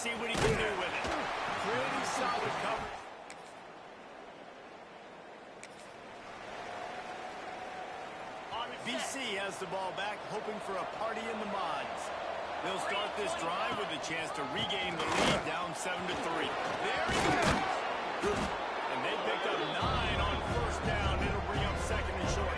see what he can do with it. Pretty solid coverage. BC has the ball back, hoping for a party in the mods. They'll start this drive with a chance to regain the lead, down 7-3. There he goes! And they picked up 9 on first down. It'll bring up second and short.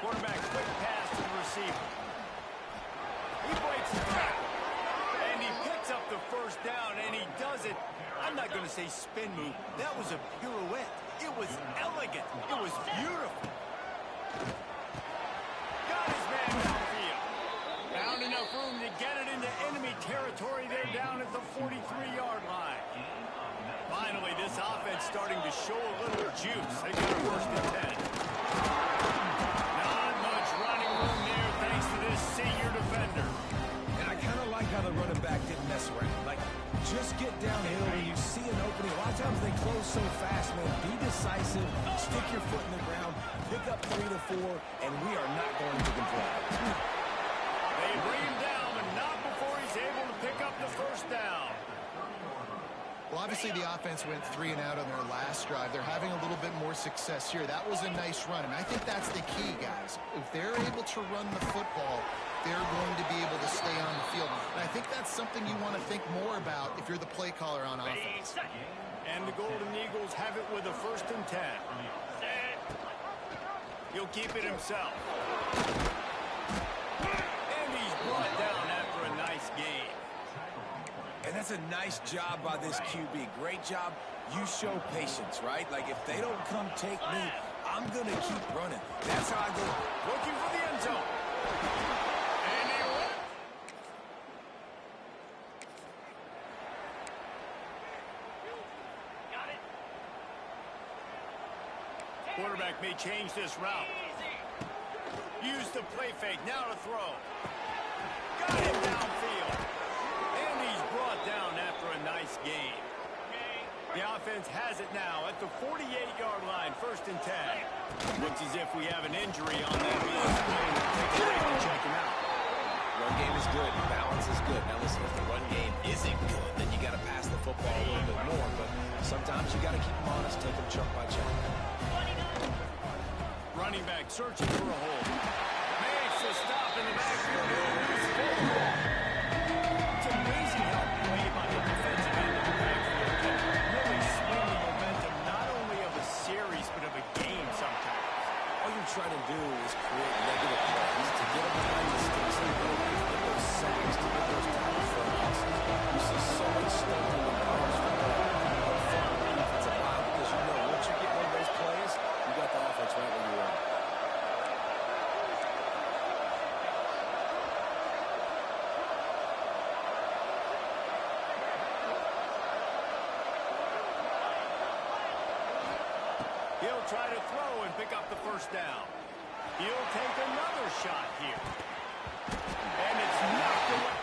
Quarterback, quick pass to the receiver. He breaks the tackle. And he picks up the first down, and he does it. I'm not going to say spin move. That was a pirouette. It was elegant. It was beautiful. Got his man downfield. Found enough room to get it into enemy territory. They're down at the 43-yard line. Finally, this offense starting to show a little juice. They got a first and 10. Not much running room there thanks to this senior defender. And I kind of like how the running back didn't mess around. Like, just get downhill when you see an opening. A lot of times they close so fast, man. Be decisive, stick your foot in the ground, pick up 3 to 4, and we are not going to complain. They bring him down, but not before he's able to pick up the first down. Well, obviously the offense went 3 and out on their last drive. They're having a little bit more success here. That was a nice run, and I think that's the key, guys. If they're able to run the football, they're going to be able to stay on the field. And I think that's something you want to think more about if you're the play caller on offense. And the Golden Eagles have it with a first and 10. He'll keep it himself. And he's brought down after a nice game. And that's a nice job by this QB. Great job. You show patience, right? Like, if they don't come take me, I'm going to keep running. That's how I go. Looking for the end zone. And he went. Quarterback may change this route. Use the play fake. Now to throw. Got him downfield. And he's brought down after a nice game. The offense has it now at the 48-yard line, first and 10. Looks as if we have an injury on that field. Take a break and check him out. Run game is good. Balance is good. Now listen, if the run game isn't good, then you got to pass the football a little bit more. But sometimes you got to keep them honest, take them chunk by chunk. Running back searching for a hole. Makes the stop in the backfield. It's amazing how play by the defensive end of the backfield can really swing the momentum not only of a series but of a game sometimes. All you're trying to do is create negative plays to get them behind the sticks and go to get those sacks, to get those tackles for losses. You see so much stuff in the college football up front on the offensive line because you know once you get one of those plays, you got the offense right where you want. He'll try to throw and pick up the first down. He'll take another shot here. And it's knocked away.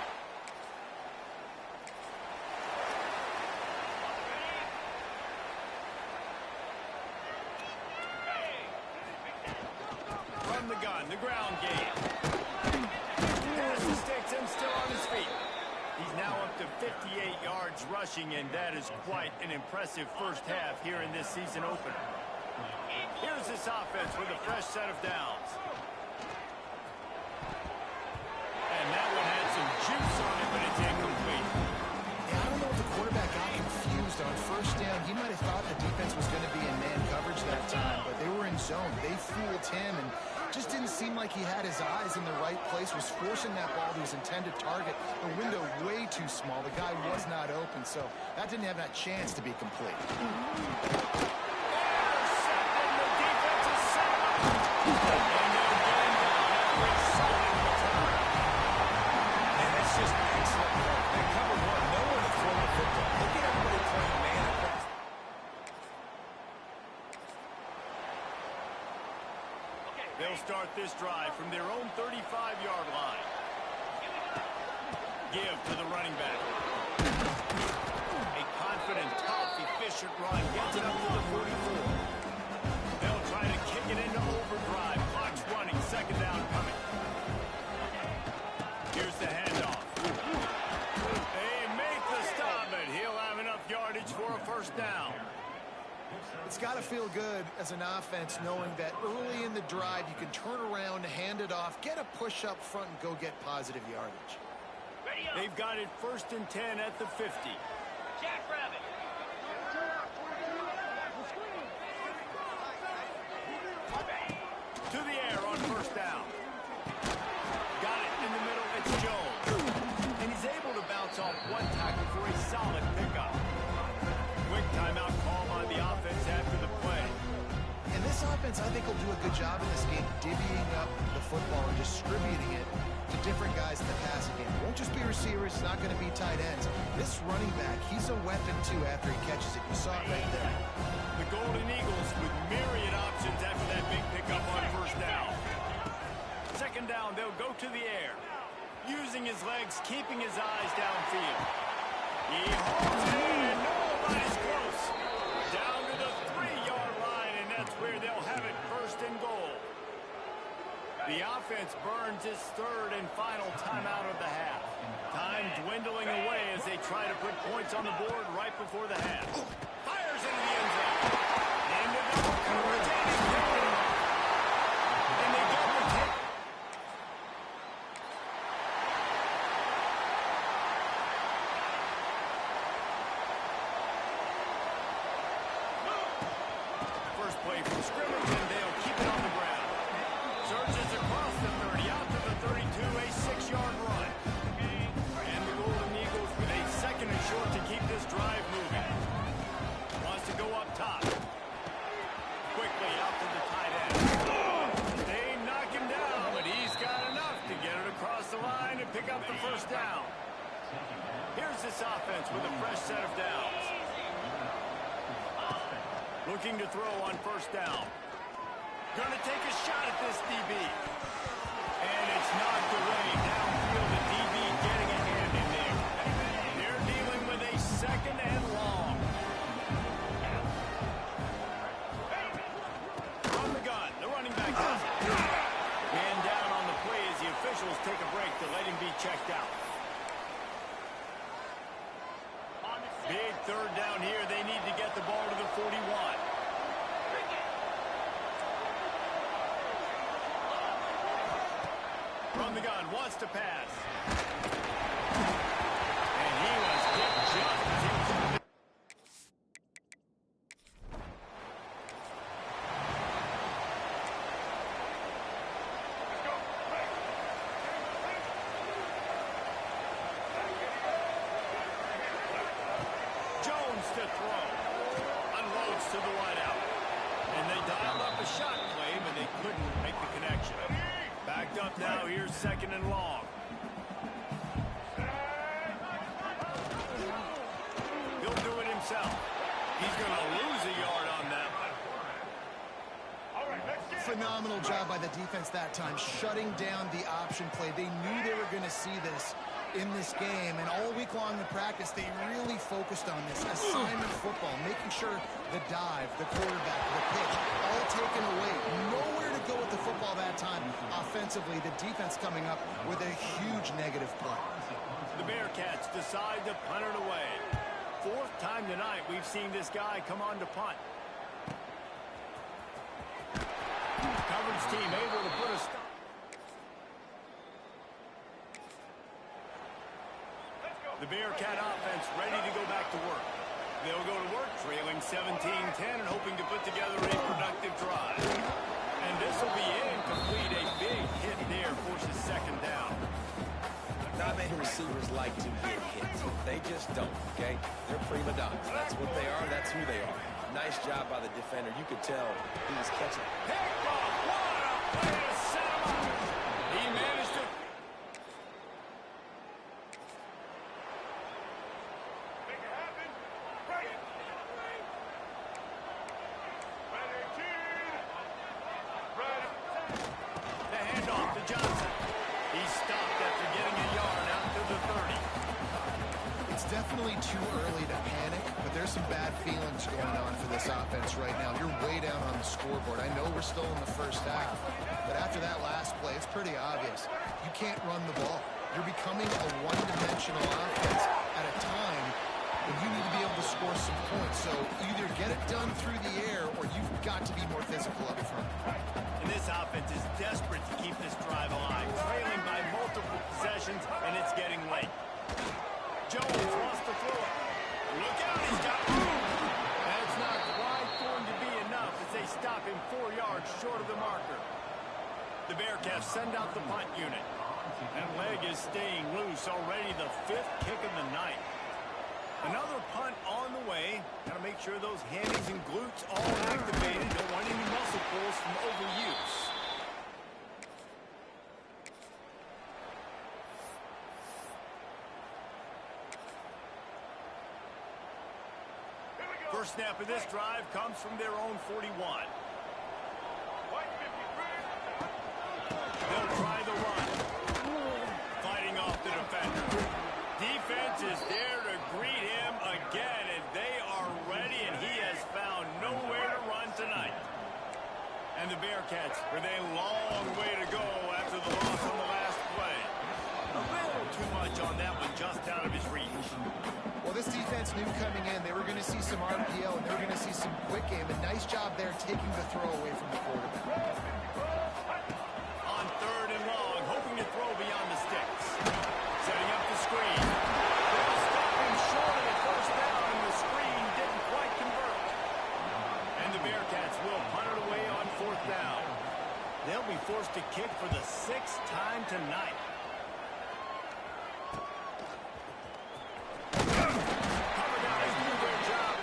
From the gun, the ground game. Has the sticks and still on his feet. He's now up to 58 yards rushing, and that is quite an impressive first half here in this season opener. Here's this offense with a fresh set of downs. And that one had some juice on it, but it's incomplete. Yeah, I don't know if the quarterback got confused on first down. He might have thought the defense was going to be in man coverage that time, but they were in zone. They fooled him and just didn't seem like he had his eyes in the right place, was forcing that ball to his intended target. The window way too small. The guy was not open, so that didn't have that chance to be complete. They'll start this drive from their own 35-yard line. Give to the running back. A confident, tough, efficient run gets it up to the 44. They'll try to kick it into overdrive. It's got to feel good as an offense knowing that early in the drive you can turn around, hand it off, get a push up front, and go get positive yardage. They've got it 1st and 10 at the 50. Jackrabbit. To the air on 1st down. Got it in the middle. It's Jones. And he's able to bounce off one tackle for a solid pickup. Quick timeout call on the offense after the play. And this offense, I think, will do a good job in this game divvying up the football and distributing it to different guys in the passing game. It won't just be receivers. It's not going to be tight ends. This running back, he's a weapon, too, after he catches it. You saw it right there. The Golden Eagles with myriad options after that big pickup on 1st down. 2nd down, they'll go to the air. Using his legs, keeping his eyes downfield. He holds it in, and nobody's close. Down to the 3-yard line, and that's where they'll have it 1st and goal. The offense burns its 3rd and final timeout of the half. Time dwindling away as they try to put points on the board right before the half. Fires into the end zone. And the retaining field. And they get the kick. First play from scrimmage, and they'll keep it on the ground. Surges across the 30, out to the 32, a 6-yard run. And the Golden Eagles with a 2nd and short to keep this drive moving. Wants to go up top. Quickly out to the tight end. They knock him down, but he's got enough to get it across the line and pick up the 1st down. Here's this offense with a fresh set of downs. Looking to throw on 1st down. Going to take a shot at this DB. And it's knocked away downfield. The DB getting a hand in there. They're dealing with a 2nd and long. From the gun, the running back does it. Man down on the play as the officials take a break to let him be checked out. Big 3rd down here. They need to get the ball to the 41. From the gun, wants to pass. And he was hit just as he was... Jones to throw. Unloads to the wideout. And they dialed up a shot play, but they couldn't make the connection. Backed up now, here's 2nd and long. He'll do it himself. He's going to lose a yard on that one. Phenomenal job by the defense that time, shutting down the option play. They knew they were going to see this in this game, and all week long in practice, they really focused on this assignment football, making sure the dive, the quarterback, the pitch, all taken away. Nowhere to go with the football that time. Offensively, the defense coming up with a huge negative play. The Bearcats decide to punt it away. 4th time tonight we've seen this guy come on to punt. Coverage team able to put a stop. The Bearcat offense ready to go back to work. They'll go to work trailing 17-10 and hoping to put together a productive drive. And this will be incomplete. A big hit there forces 2nd down. Not many receivers like to get hit. They just don't, okay? They're prima donnas. That's what they are. That's who they are. Nice job by the defender. You could tell he was catching. Pick off! What a play to set him up! He managed to... Make it happen. Right. The handoff to Johnson. He stopped after getting a yard out to the 30. It's definitely too early to panic, but there's some bad feelings going on for this offense right now. You're way down on the scoreboard. I know we're still in the 1st half, but after that last play, it's pretty obvious. You can't run the ball. You're becoming a one-dimensional offense at a time when you need to be able to score some points. So either get it done through the air, or you've got to be more physical up front. And this offense is desperate to keep this drive alive, trailing by multiple possessions, and it's getting late. Jones wants to throw it. Look out, he's got room. That's not quite going to be enough as they stop him 4 yards short of the marker. The Bearcats send out the punt unit. That leg is staying loose, already the 5th kick of the night. Another punt on the way. Got to make sure those hammies and glutes all activated. Don't want any muscle pulls from overuse. First snap of this drive comes from their own 41. They'll try the run. Fighting off the defender. Defense is there to greet him again, and they are ready, and he has found nowhere to run tonight. And the Bearcats with a long way to go after the loss on the last play. A little too much on that one, just out of his reach. Well, this defense knew coming in they were going to see some RPO, and they were going to see some quick game. A nice job there taking the throw away from the quarterback. On 3rd and long, hoping to throw beyond the sticks. Setting up the screen. They'll stop him short of the first down, and the screen didn't quite convert. And the Bearcats will punt it away on 4th down. They'll be forced to kick for the 6th time tonight. Cover guys do their job.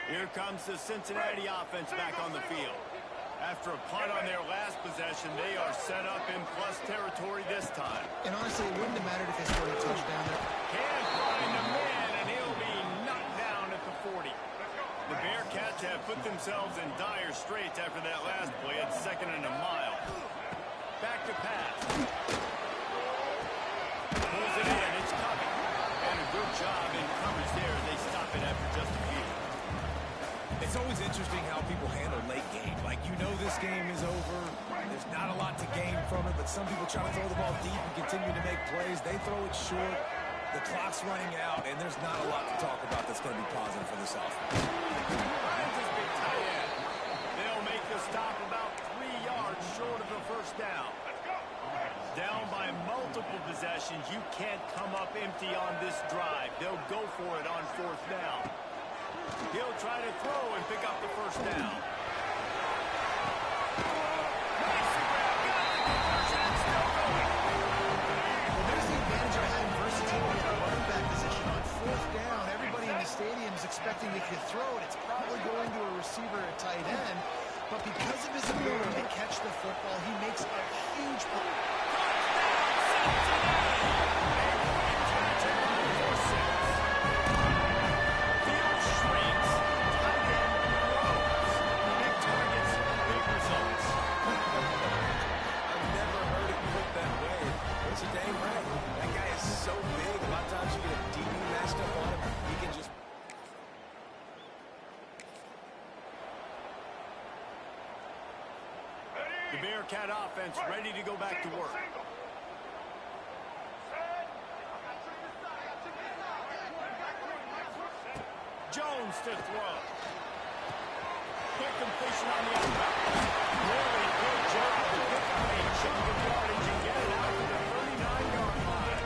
Here comes the Cincinnati offense back on the field. After a punt on their last possession, they are set up in plus territory this time. And honestly, it wouldn't have mattered if they scored a touchdown there. Can't find a man, and he'll be knocked down at the 40. The Bearcats have put themselves in dire straits after that last play at 2nd and a mile. Back to pass. Pulls it in, it's coming. And a good job in coverage there. They stop it after just a few. It's always interesting how people handle late game. Like, you know this game is over. There's not a lot to gain from it, but some people try to throw the ball deep and continue to make plays. They throw it short. The clock's running out, and there's not a lot to talk about that's going to be positive for this offense. Ryan's his big tight end. They'll make the stop about 3 yards short of the first down. Down by multiple possessions. You can't come up empty on this drive. They'll go for it on 4th down. He'll try to throw and pick up the first down. Well, there's the advantage of having versatility at the running back position. On 4th down, everybody in the stadium is expecting if you throw it, it's probably going to a receiver at tight end. But because of his ability to catch the football, he makes a huge play. The Bearcat offense ready to go back to work. Jones to throw. Quick completion on the outside. Really good job to pick up a chunk of yardage and get it out to the 39-yard line.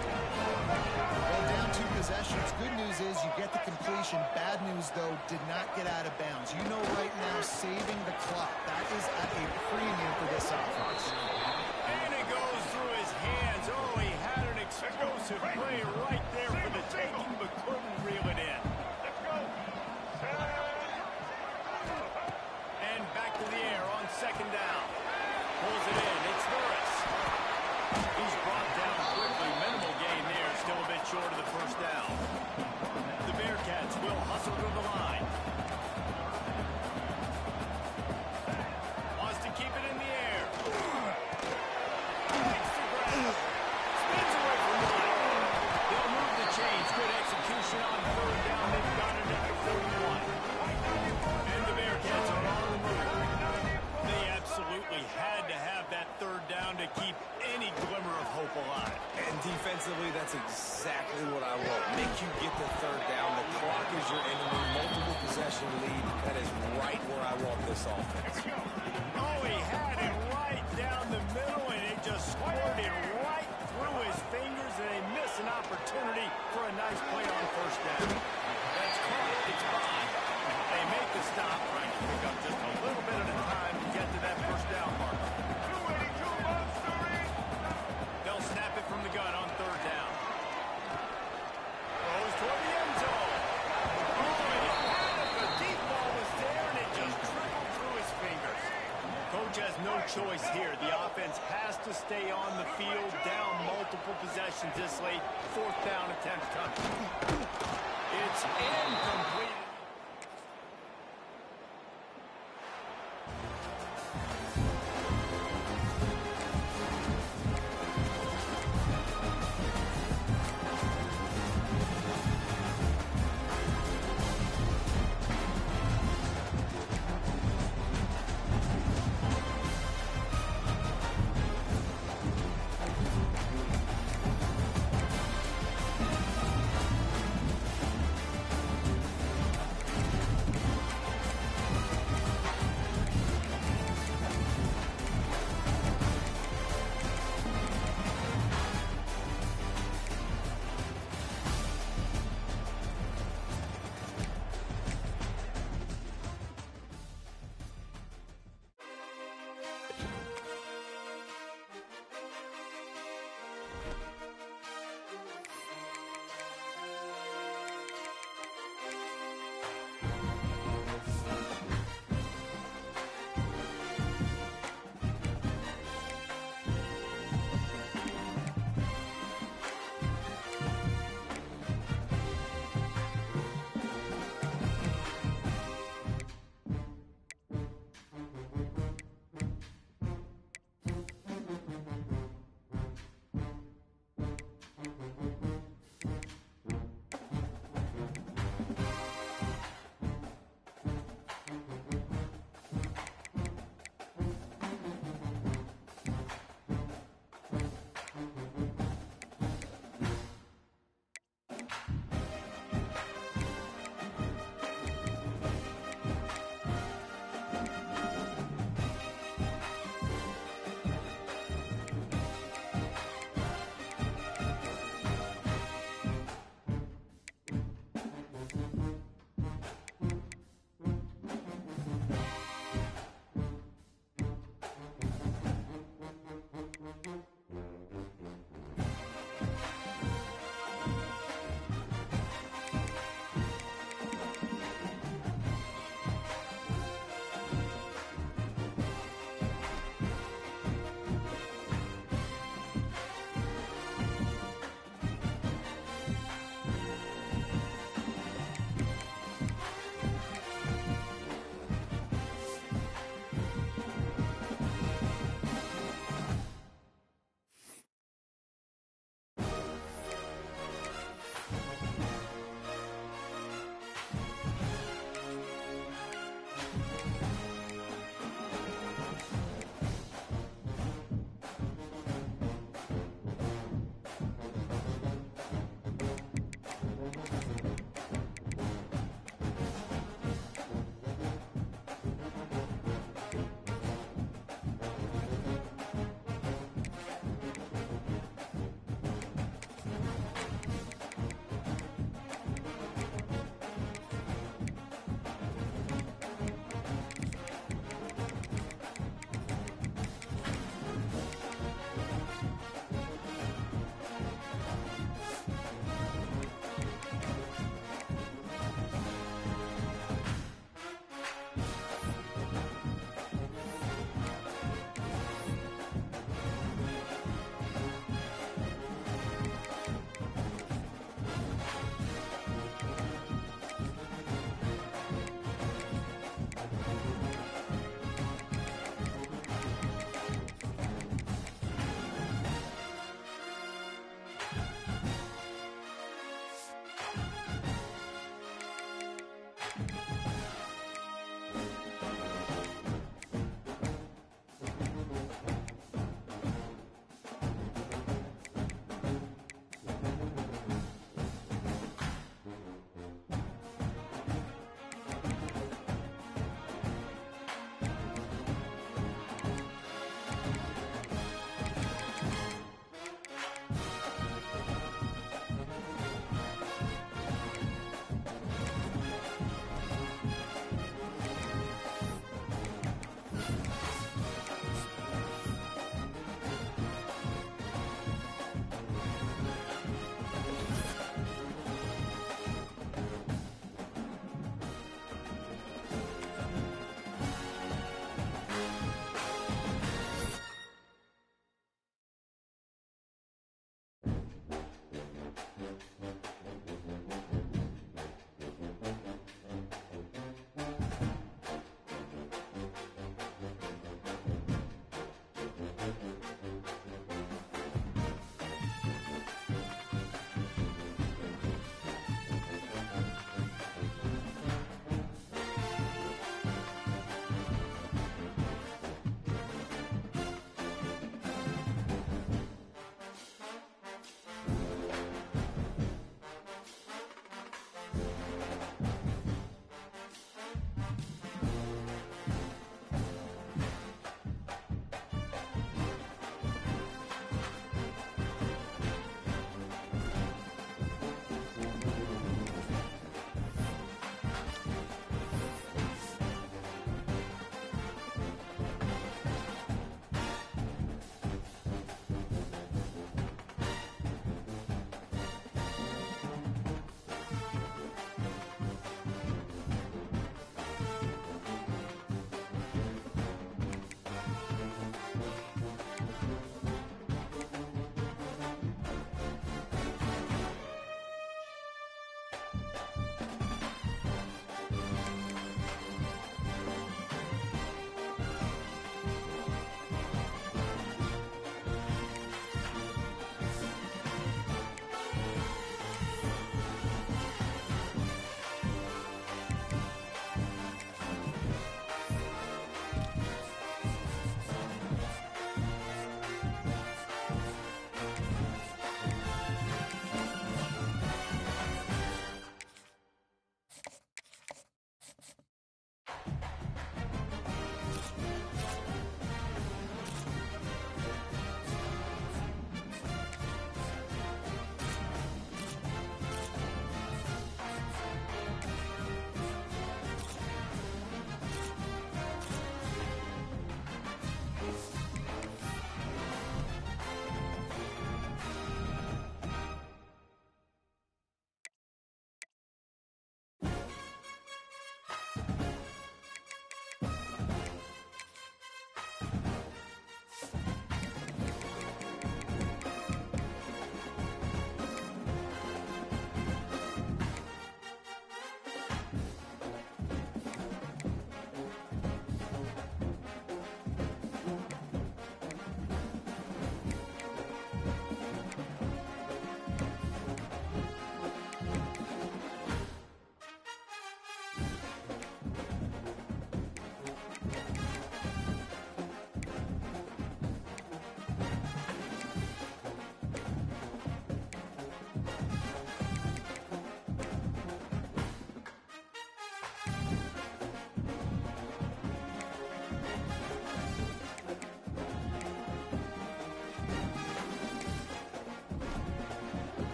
Well, down 2 possessions. Good news is you get the completion. Bad news, though, did not get out of bounds. You know right now, saving the clock. That is at a premium for this offense. And it goes through his hands. Oh, he had an explosive play right there for the taking, but couldn't reel it in. And back to the air on 2nd down. Pulls it in. It's Norris. He's brought down quickly. Minimal gain there. Still a bit short of the first down. The Bearcats will hustle to the line. Wants to keep it in the air. ground to keep any glimmer of hope alive. And defensively, that's exactly what I want. Make you get the third down. The clock is your enemy. Multiple possession lead. That is right where I want this offense. Oh, he had it right down the middle, and it just squirted right through his fingers, and they miss an opportunity for a nice play on first down. That's caught. It's behind. They make the stop, trying to pick up just a little bit at a time to get to that first down mark. They'll snap it from the gun on third down. Goes toward the end zone. Oh, and he had it. The deep ball was there, and it just trickled through his fingers. Coach has no choice here. The offense has to stay on the field, down multiple possessions this late. Fourth down attempt coming. It's incomplete.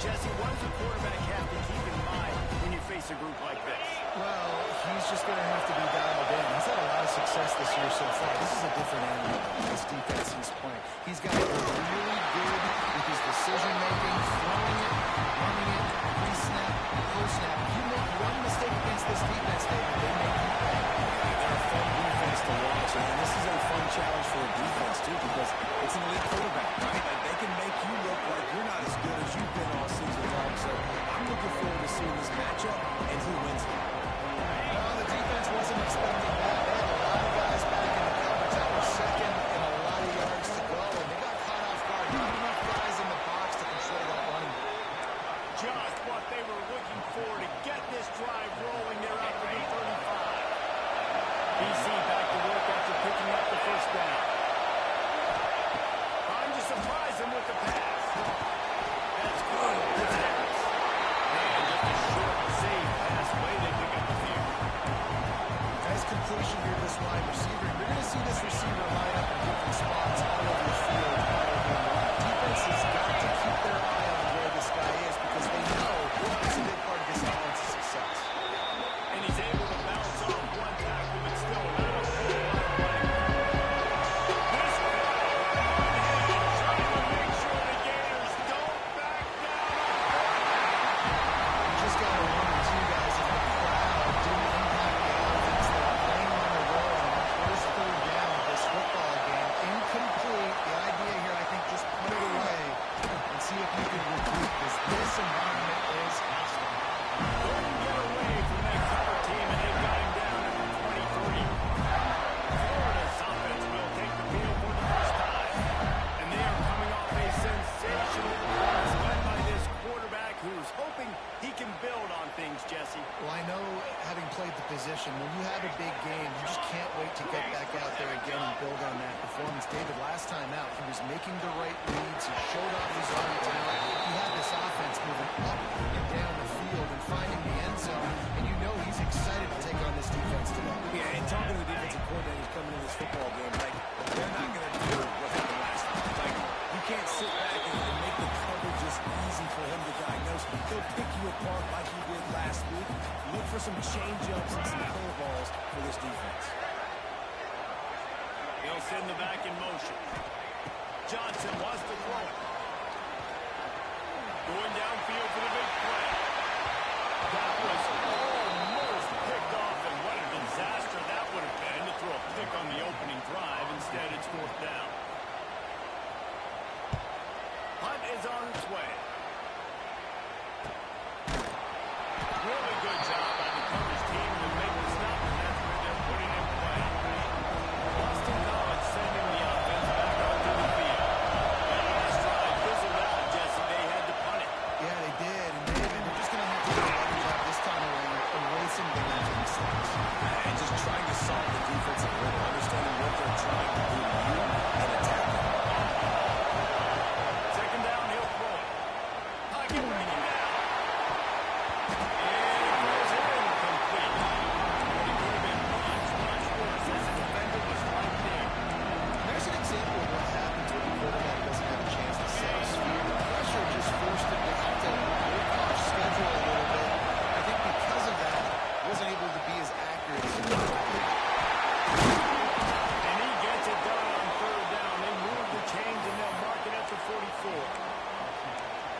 Jesse, what does a quarterback have to keep in mind when you face a group like this? Well, he's just going to have to be dialed in. He's had a lot of success this year so far. This is a different animal, this defense he's playing. He's got to be really good with his decision-making, throwing it, running it, pre-snap, post-snap. If you make one mistake against this defense, David, they make you pay. They're a fun defense to watch, and this is a fun challenge for a defense, too, because it's an elite quarterback, right? Like, they can make you look like you're not as good as you've been all season long. So I'm looking forward to seeing this matchup and who wins it. Well, the defense wasn't expecting that. They had a lot of guys back in the coverage that were second and a lot of yards to go, and they got caught off guard. Not enough guys in the box to control that running. Just what they were looking for to get this drive rolling there after the 35. BC back to work after picking up the first down. Trying to surprise him with the pass. That's good. It's Harris. And just a short, safe pass way they pick up the field. Nice completion here, this wide receiver. You're going to see this receiver line up in different spots all over the field. Defense has got to keep their eye on where this guy is because they know it's a big part of this offense's success. And he's able to bounce off one tackle, but still not a whole lot of running. This guy, trying to make sure the Gators don't back down. You just got to wonder, too, guys, if the crowd didn't impact the offense. They were playing on the road on that first third down of this football game. Incomplete. The idea here, I think, just put it away and see if you can recoup this. This environment is hostile. Couldn't get away from that cover team, and they've got him down at the 23. Florida's offense will take the field for the first time. And they are coming off a sensational performance led by this quarterback who's hoping he can build on things, Jesse. Well, I know, having played the position, when you have a big game, you just can't wait to get back out there again and build on that performance. David, last time out, he was making the right reads. He showed off his arm talent. He had this offense moving up and down the field and finding the end zone, and you know he's excited to take on this defense today. Yeah, and talking to the defensive coordinators coming in this football game, like, they're not going to do what happened last week. Like, you can't sit back and make the coverage just easy for him to diagnose. He'll pick you apart like he did last week. Look for some change-ups and some curveballs for this defense. He'll send the back in motion. Johnson wants to throw it. Going downfield for the big play. That was almost picked off, and what a disaster that would have been to throw a pick on the opening drive. Instead, it's fourth down. Hunt is on its way. Really good job by the coverage team to make the stop, and that's where they're putting in play. Boston College sending the offense back onto the field. That last drive fizzled out, Jesse. They had to punt it. Yeah, they did, and David, they're just going to have to do a better job this time around erasing the mental mistakes. And just trying to solve the defensive riddle, understanding what they're trying to do to you and attack them. Second down, he'll throw it. Pocket bringing down. And it goes incomplete. It could have been much worse as the defender was right there. There's an example of what happens when the quarterback doesn't have a chance to set his feet. The pressure just forced him to have to work off schedule a little bit. I think because of that, he wasn't able to be as accurate as he wanted to be. And he gets it done on third down. They move the chains and they'll mark it at the 44.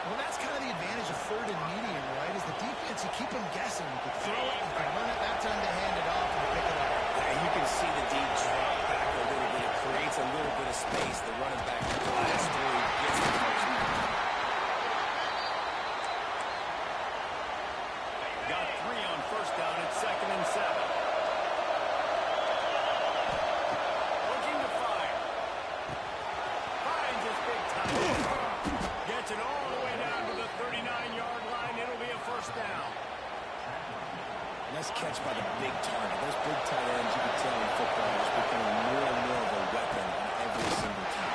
Well, that's kind of the advantage of third and medium, right? Is the defense, you keep them guessing. You can throw it, you can run it, that time to hand it off and pick it up. And you can see the deep drop back a little bit. It creates a little bit of space. The running back flies through, gets the first down. Got 3 on first down. It's 2nd and 7. Looking to fire. Finds his big time. Gets it all the way down to the 39-yard line. It'll be a first down. Nice catch by the big target. Those big tight ends, you can tell in football, is becoming more and more of a weapon on every single team.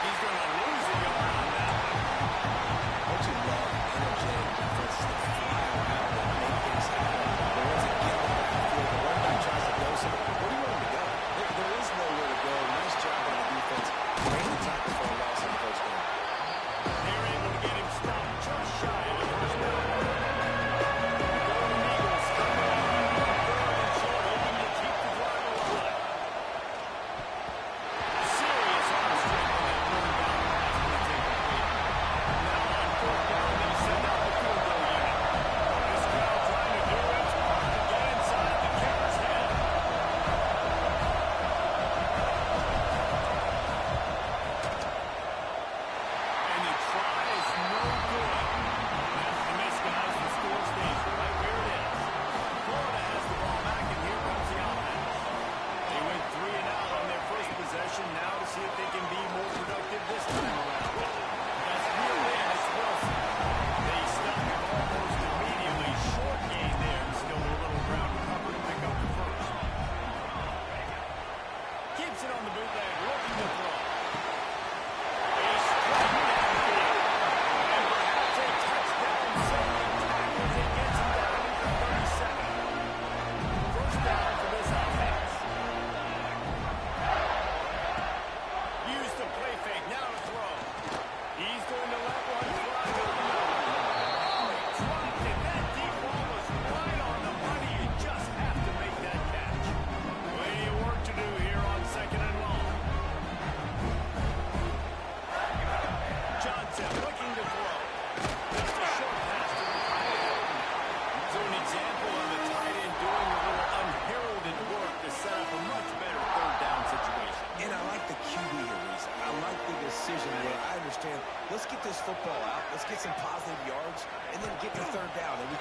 He's going to lose a yard on that one. Don't you love energetic defenses that fly around and make things happen? The ones that get off the field, the running back tries to go somewhere. Where do you want him to go? There is nowhere to go. Nice job by the defense. Bring the tackle for a loss on first down. They're able to get him stopped just shy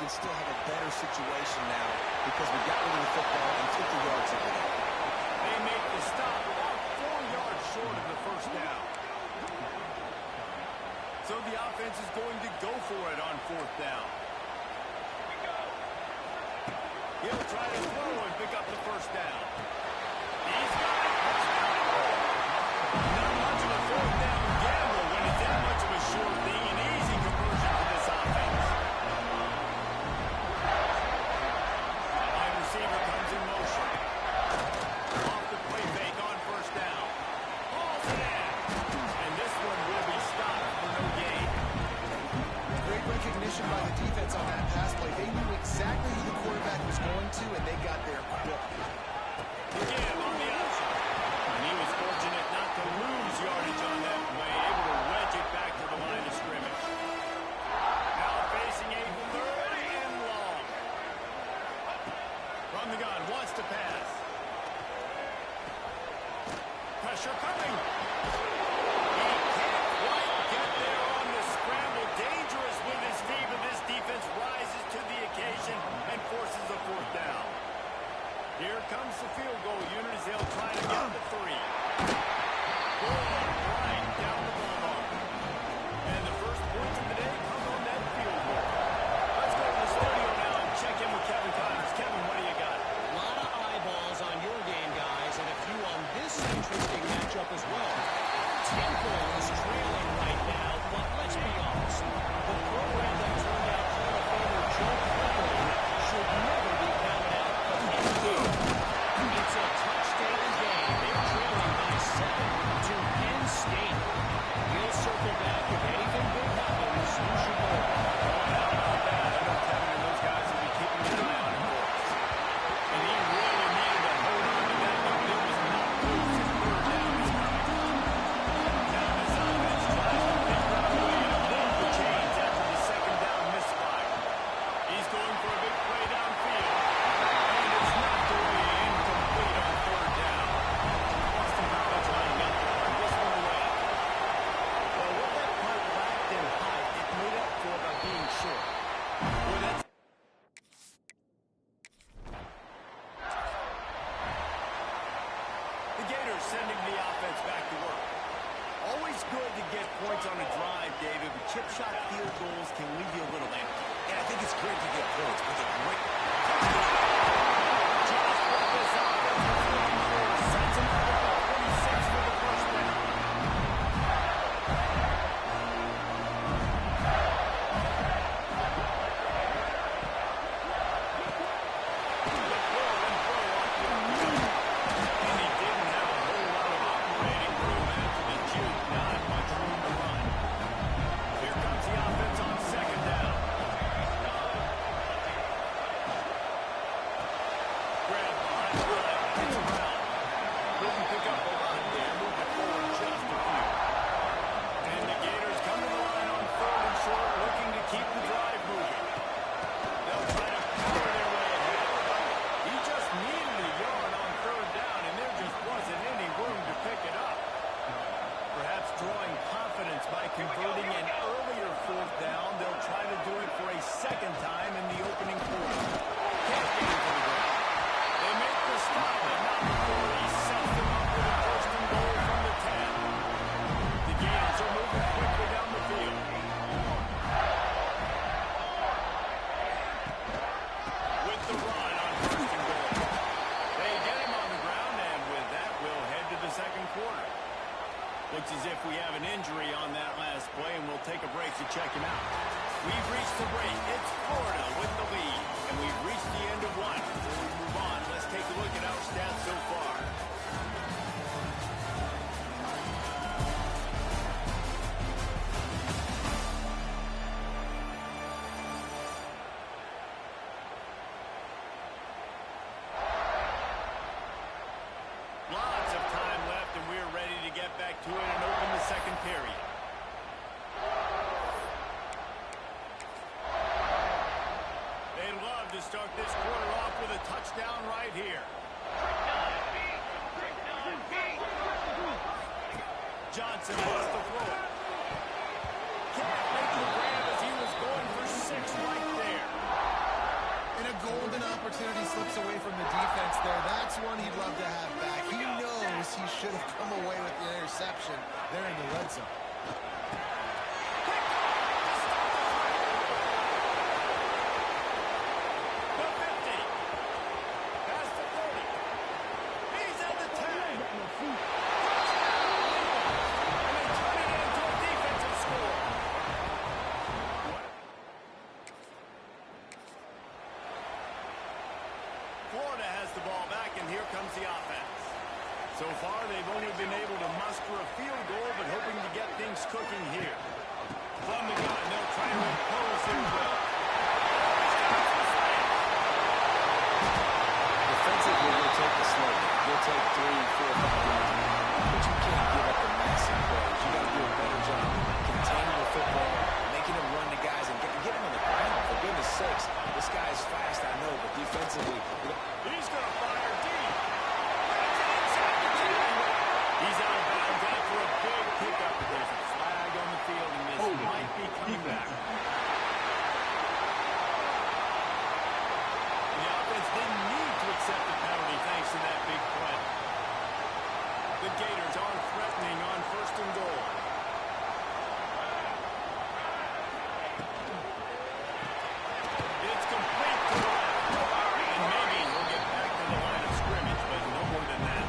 still have a better situation now because we got rid of the football and took the yards over there. They make the stop about 4 yards short of the first down. So the offense is going to go for it on 4th down. He'll try to throw and pick up the first down. He's got it. Not much of a 4th down gamble when it's that much of a sure thing. An easy conversion for this offense. Wide receiver comes in motion. Off the play fake on 1st down. Hauls it in. And this one will be stopped for no gain. Great recognition by the defense on that pass play. They knew exactly who the quarterback was going to, and they got there quick. Again on the option. And he was fortunate not to lose yardage on that play, able to wedge it back to the line of scrimmage. Now facing a 3rd and long. From the gun, wants to pass. Pressure coming. He can't quite get there on the scramble. Dangerous with his feet, but this defense rises to the occasion and forces a 4th down. Here comes the field goal unit as they'll try to get the 3. Right down the ball. And the first points of the day come on that field goal. Let's go to the studio now and check in with Kevin Connors. Kevin, what do you got? A lot of eyeballs on your game, guys, and a few on this interesting matchup as well. Temple is trailing right now, but let's be honest. The program that turned out Hall of Famer Joe Clifford should never be counted out of any game. It's a touchdown game. They're trailing by 7 to Penn State. We'll circle back if anything big happens. You should know. How about that? I know Kevin and those guys will be keeping an eye on him for us. And he really needed to hold on to that one. It was not loose. His 3rd down is coming. Now this offense tries to figure out a way to move the chains after the 2nd down misfire. He's going for a big play downfield. And it's knocked away incomplete on 3rd down. Boston College lining up to run this one away. Well, what that punt lacked in height, it made up for by being short. Boy, that's the Gators sending the offense back to work. Always good to get points on a drive, David, but chip shot field goals can leave you a little empty. Yeah, I think it's great to get points, but they're great. Just what this offense was looking for. Sends him up about 26 for the first down. The pull and throw off the field. And he didn't have a whole lot of operating room after the juke. Not much room to run. Here comes the offense on 2nd down. Grab behind the line. Gets around. Couldn't pick up a lot there. Moving forward just a few. And the Gators come to the line on 3rd and short, looking to keep the drive moving. They'll try to power their way ahead. He just needed a yard on 3rd down, and there just wasn't any room to pick it up. Perhaps drawing confidence by converting an earlier 4th down, they'll try to do it for a 2nd time in the opening quarter. Can't get it to the ground. They make the stop, but not before he sets them up with a 1st and goal from the 10. The Gators are moving quickly down the field. With the run on 1st and goal. They get him on the ground, and with that, we'll head to the 2nd quarter. Looks as if we have an injury on that last play, and we'll take a break to check him out. We've reached the break. It's Florida with the lead, and we've reached the end of one. Before we move on, let's take a look at our stats so far. Lots of time left, and we're ready to get back to it and open the 2nd period. They'd love to start this quarter off with a touchdown right here. Johnson wants to throw it. Can't make the grab as he was going for 6 right there. there. That's one he'd love to have back. He knows he should have come away with the interception there in the red zone. Florida has the ball back, and here comes the offense. So far, they've only been able to muster a field goal, but hoping to get things cooking here. From the gun, they'll try to impose their will. Defensively, you'll take the slow. You'll take 3, 4, 5 yards. But you can't give up the massive plays. You got to do a better job containing the football, making them run the guys, and get them on the ground. For goodness sakes, this guy is fast, I know, but defensively, He's going to fire deep. He's out of bounds after a big pickup. There's a flag on the field, and this might be coming back. The offense didn't need to accept the penalty thanks to that big play. The Gators are threatening on 1st and goal. It's complete to the left. And maybe he'll get back to the line of scrimmage, but no more than that.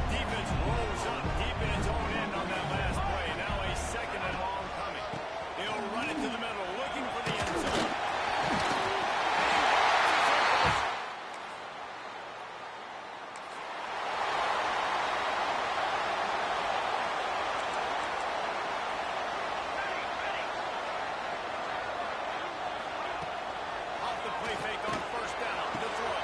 Defense rolls up deep in its own end on that last play. Now a 2nd and long coming. He'll run it to the middle, looking for the end zone. Off the play fake on 1st down. The throw.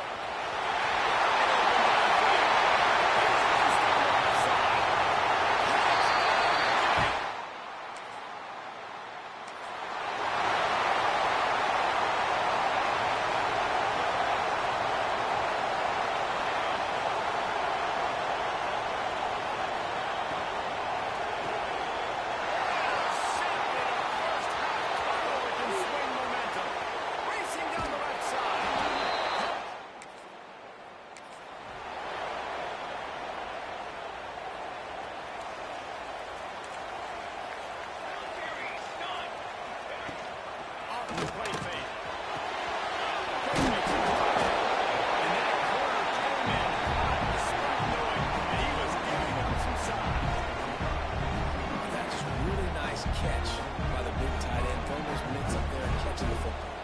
that's just really nice catch by the big tight end. Throwing those mitts up there and catching the football.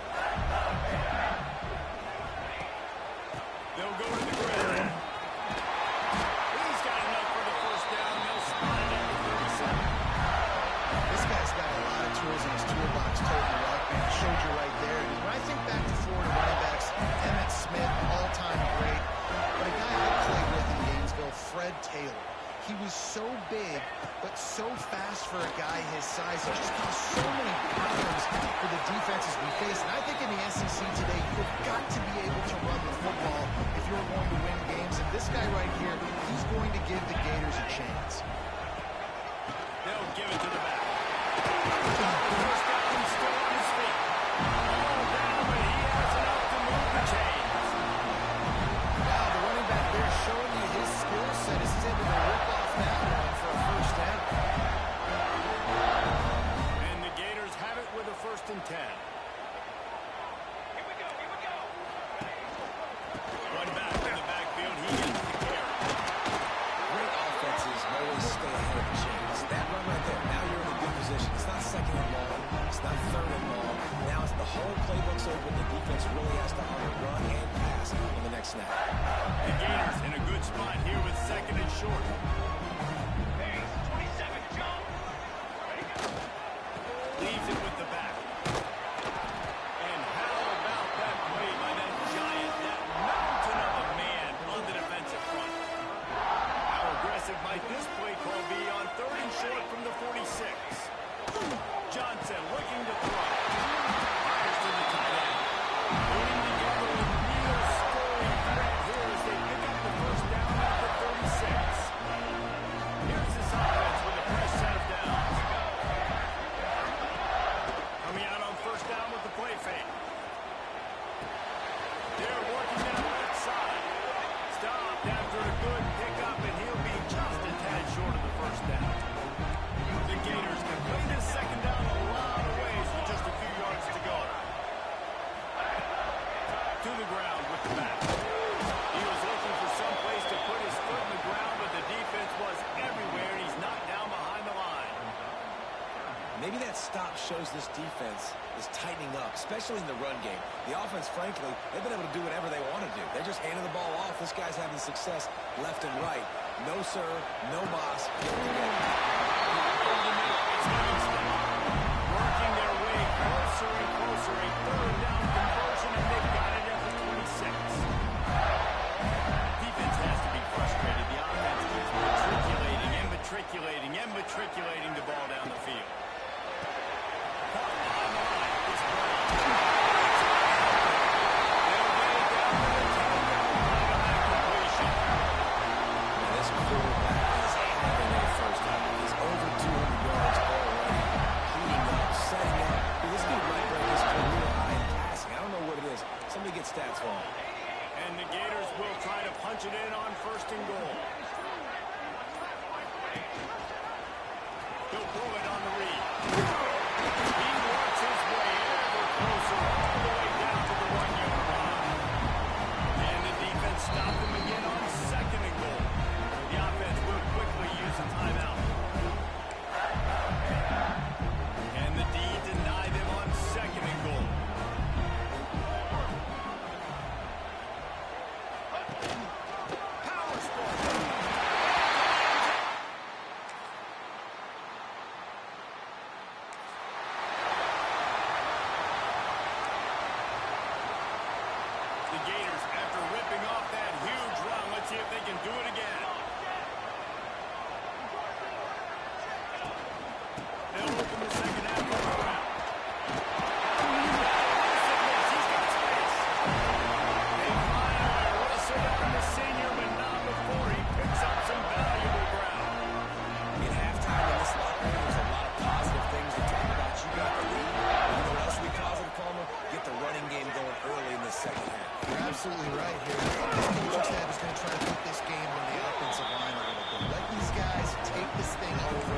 They'll go to the ground. He's got enough for the 1st down. They'll spot it at the 37. This guy's got a lot of tools in his toolbox, Toby Ruck, and it showed you right there. When I think back to Florida running backs, Emmitt Smith, all-time great, but a guy I played with in Gainesville, Fred Taylor. He was so big, but so fast for a guy his size. He just caused so many problems for the defenses we face. And I think in the SEC today, you've got to be able to run the football if you're going to win games. And this guy right here, he's going to give the Gators a chance. They'll give it to the back. First down, still on his feet. All down, but he has enough to move the chains. Now the running back there showing you his skill set is able to rip off that one for a 1st down. And the Gators have it with a 1st and 10. Here we go, here we go. Run back in the backfield. He gets the carry. Great offenses always stay ahead of the chains. That run right there, now you're in a good position. It's not 2nd and long. It's not 3rd and long. Now it's the whole playbook's open. The defense really has to honor run and pass on the next snap. The Gators in a good spot here with 2nd and short. Pace, 27, jump. Leaves it with the back. And how about that play by that giant, that mountain of a man on the defensive front? How aggressive might this play call be on 3rd and short from the 46? Johnson looking to throw. Fires to the tight end. Putting together a real scoring threat here as they pick up the 1st down at the 36. is tightening up, especially in the run game. The offense, frankly, they've been able to do whatever they want to do. They're just handing the ball off. This guy's having success left and right. No sir, no boss. Working their way closer and closer. A third down conversion, and they've got it at the 26. Defense has to be frustrated. The offense keeps matriculating the ball down the field. Caught behind the line. It's Brown. They'll get it down to the 10-yard line on that completion. This quarterback is having a first half. He's over 200 yards already. Heating up, setting up. This dude might break his career high in passing. I don't know what it is. Somebody get stats for him. And the Gators will try to punch it in on first and goal. He'll throw it on the read. He works his way ever closer all the way down to the 1-yard line. And the defense stopped him again on second and goal. The offense will quickly use a timeout. And the D denied them on second and goal. Power sport. The Gators, after ripping off that huge run, let's see if they can do it again. They'll open the second half with a round. He's got space. They finally wrestle down the senior, but not before he picks up some valuable ground. At halftime in this locker room, there's a lot of positive things to talk about. You got the lead. You know what else we positive, Palmer? Get the running game going early in the second half. You're absolutely right here. This coaching staff is going to try to put this game on the offensive line a little bit. Let these guys take this thing over,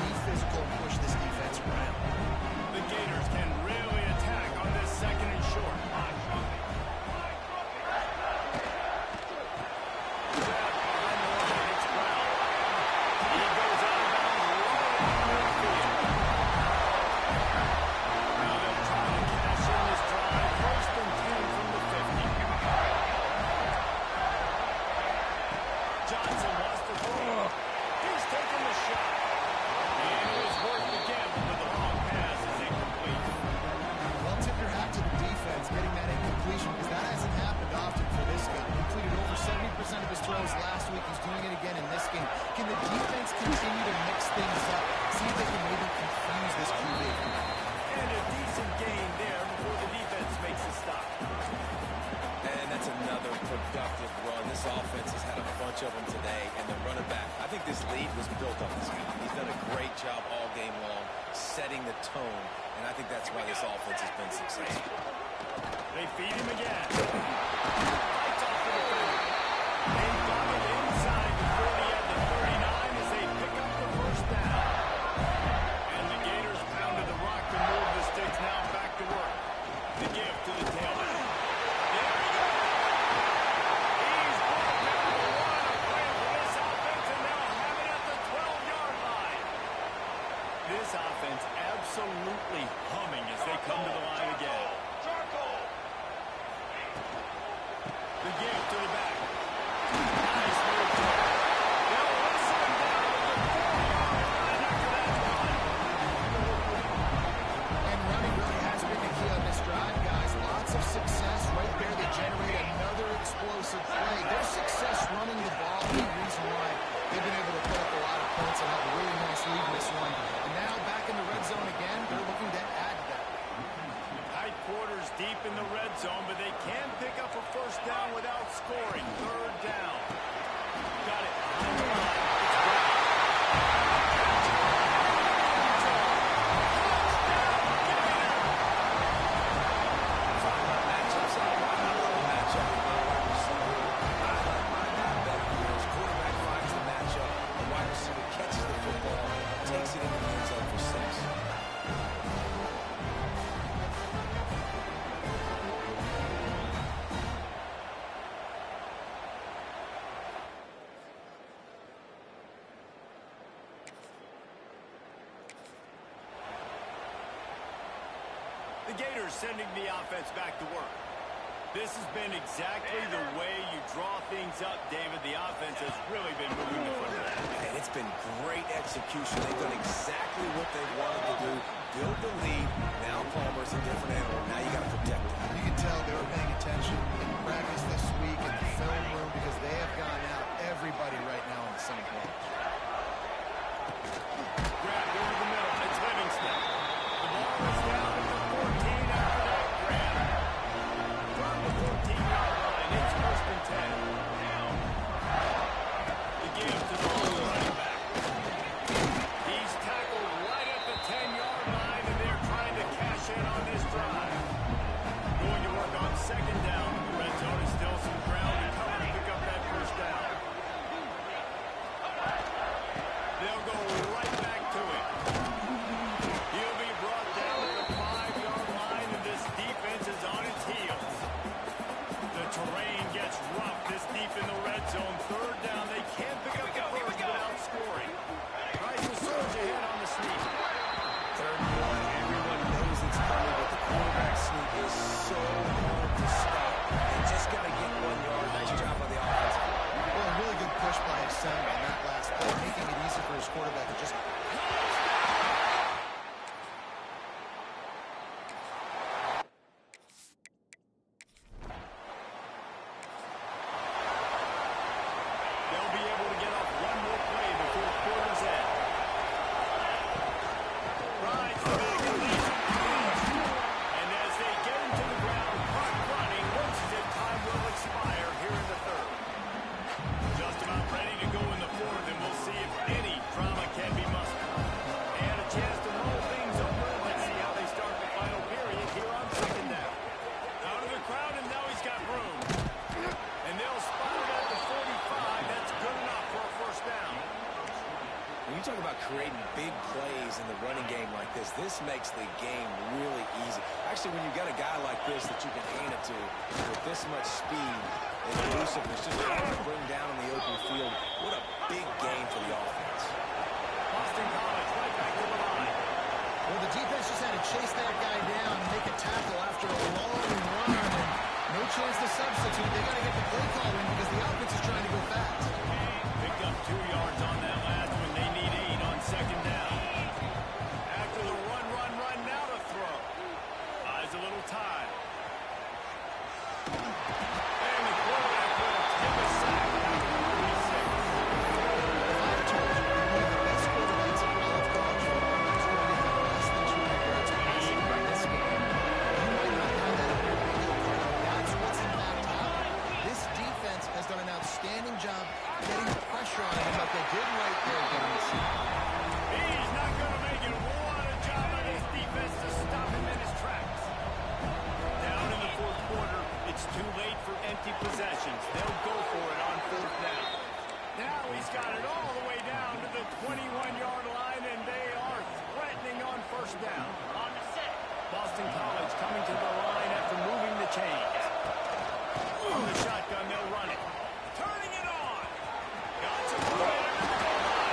be physical, and push this defense around. The Gators can really attack on this second and short. Grab behind the line, it's Brown. He goes out of bounds right on midfield. Now they'll try to cash in this drive. First and 10 from the 50. Johnson wants to throw. He's taking the shot. And it was worth the gamble, but the long pass is incomplete. Well, tip your hat to the defense getting that incompletion because that hasn't happened often for this guy. He completed over 70% of his throws last week. He's doing it again in this game. Can the defense continue to mix things up? See if they can maybe confuse this QB. And a decent gain there before the defense makes a stop. And that's another productive run. This offense has had a bunch of them today, and the running back, I think this lead was built on this guy. He's done a great job all game long, setting the tone, and I think that's why this offense has been successful. They feed him again. Lights off the defender. They got it inside the 40 at the 39 as they pick up the first down. And the Gators pounded the rock to move the sticks now back to work. The give to the tailback. There he goes. He's brought down the one. A play for this offense, and they'll have it at the 12-yard line. This offense absolutely humming as they come to the line again. The give to the back. Nice move. They'll whistle him down at the 4-yard line after that run. And running really has been the key on this drive, guys. Lots of success right there. They generate another explosive play. Their success running the ball is the reason why they've been able to put up a lot of points and have a really nice lead in this one. And now back in the red zone again, they're looking to add to that. Tight quarters deep in the red zone, but they can pick up a first down without scoring. Third down. Got it behind the line. It's Brown. Matchups out wide. I love a matchup with my wide receiver. I like my guy better here. His quarterback finds the matchup. The wide receiver catches the football, takes it into the end zone for 6. The Gators sending the offense back to work. This has been exactly the way you draw things up, David. The offense has really been moving the football. And it's been great execution. They've done exactly what they wanted to do. Build the lead. Now Palmer's a different animal. Now you got to protect him. You can tell they were paying attention in practice this week in the film room because they have gone out everybody right now on the same page. Grabbed over the middle. It's Livingston. The ball is down at the 14 after that grab. From the 14-yard line, it's first and 10. The give to the running back. He's tackled right at the 10-yard line, and they're trying to cash in on this drive. Going to work on second down. The red zone is still some ground to cover to pick up that first down. They'll go right back to it. He'll be brought down at the 5-yard line, and this defense is on its heels. The terrain gets rough this deep in the red zone. Third down, they can't pick up the first without scoring. Tries to surge ahead on the sneak. Third and one. Everyone knows it's coming, but the quarterback sneak is so hard to stop. They just got to get 1 yard. Nice job by the offense. Well, a really good push by his center on that last play, making it easy for his quarterback to just... They'll be able to get off one more play before quarter's end. Rides the big completion. And as they get him to the ground, clock running, looks as if time will expire here in the third. Just about ready to go in the fourth, and we'll see if any drama can be mustered. And a chance to roll things over. Let's see how they start the final period here on second down. Out of the crowd, and now he's got room. And they'll spot it at the 45. That's good enough for a first down. When you talk about creating big plays in the running game like this makes the game really easy. Actually, when you've got a guy like this that you can hand it to with this much speed and elusiveness, just hard to bring down in the open field, what a big game for the offense. Boston College right back to the line. Well, the defense just had to chase that guy down and make a tackle after a long run, and no chance to substitute. They got to get the play call in because the offense is trying to go fast. Picked up 2 yards on that last one. They need 8 on second down. After the run, now to throw. Buys a little time. And the quarterback will take a sack after 36. I've told you, you're one of the best quarterbacks in all of college football. He's going to have less than 200 yards passing in this game. You might not have that in your bingo card. That's what's in that top. This defense has done an outstanding job getting pressure on him, but they did right there getting the sack. He's not going to make it. What a job by this defense to stop him in his tracks. Down in the fourth quarter, it's too late for empty possessions. They'll go for it on fourth down. Now he's got it all the way down to the 21-yard line, and they are threatening on first down. On the set. Boston College coming to the line after moving the chains. On the shotgun, they'll run it. Turning it on. Got some momentum at the goal line.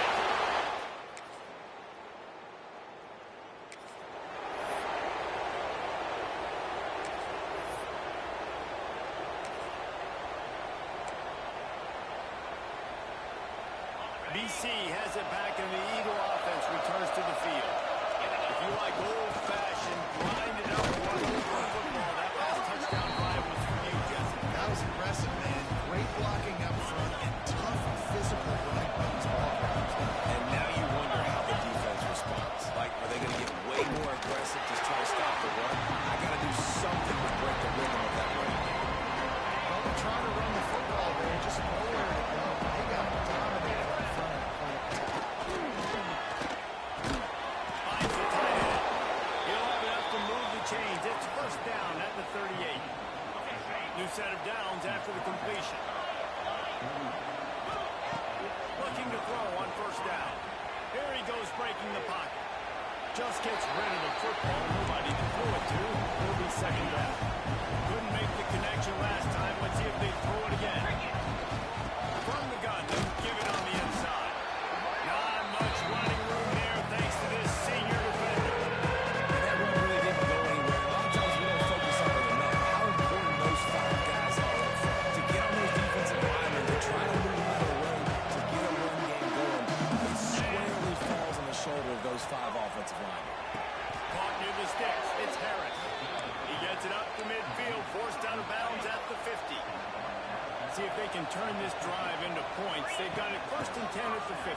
BC has it back, and the Eagle offense returns to the field. If you like old-fashioned, grinded-up, run-over football, that last touchdown drive was for you, Jesse. That was impressive, man. Great blocking up front and tough physical running by these ball carriers. And now you wonder how the defense responds. Like, are they going to get way more aggressive to try to stop the run? I got to do something to break the rhythm of that running game. Well, they're trying to run the football there, just nowhere to go. They got dominated up front. Finds the tight end. He'll have enough to move the chains. It's first down at the 38. New set of downs after the completion. Looking to throw on first down. Here he goes breaking the pocket. Just gets rid of the football. Nobody to throw it to. Will be second down. Couldn't make the connection last time. Let's see if they throw it again. From the gun, they'll give it on the inside. Not much running room there thanks to this senior defender. And that run really didn't go anywhere. A lot of See if they can turn this drive into points. They've got it 1st and 10 at the 50.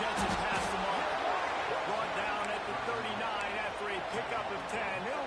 Gets it past the mark. Brought down at the 39 after a pickup of 10. It'll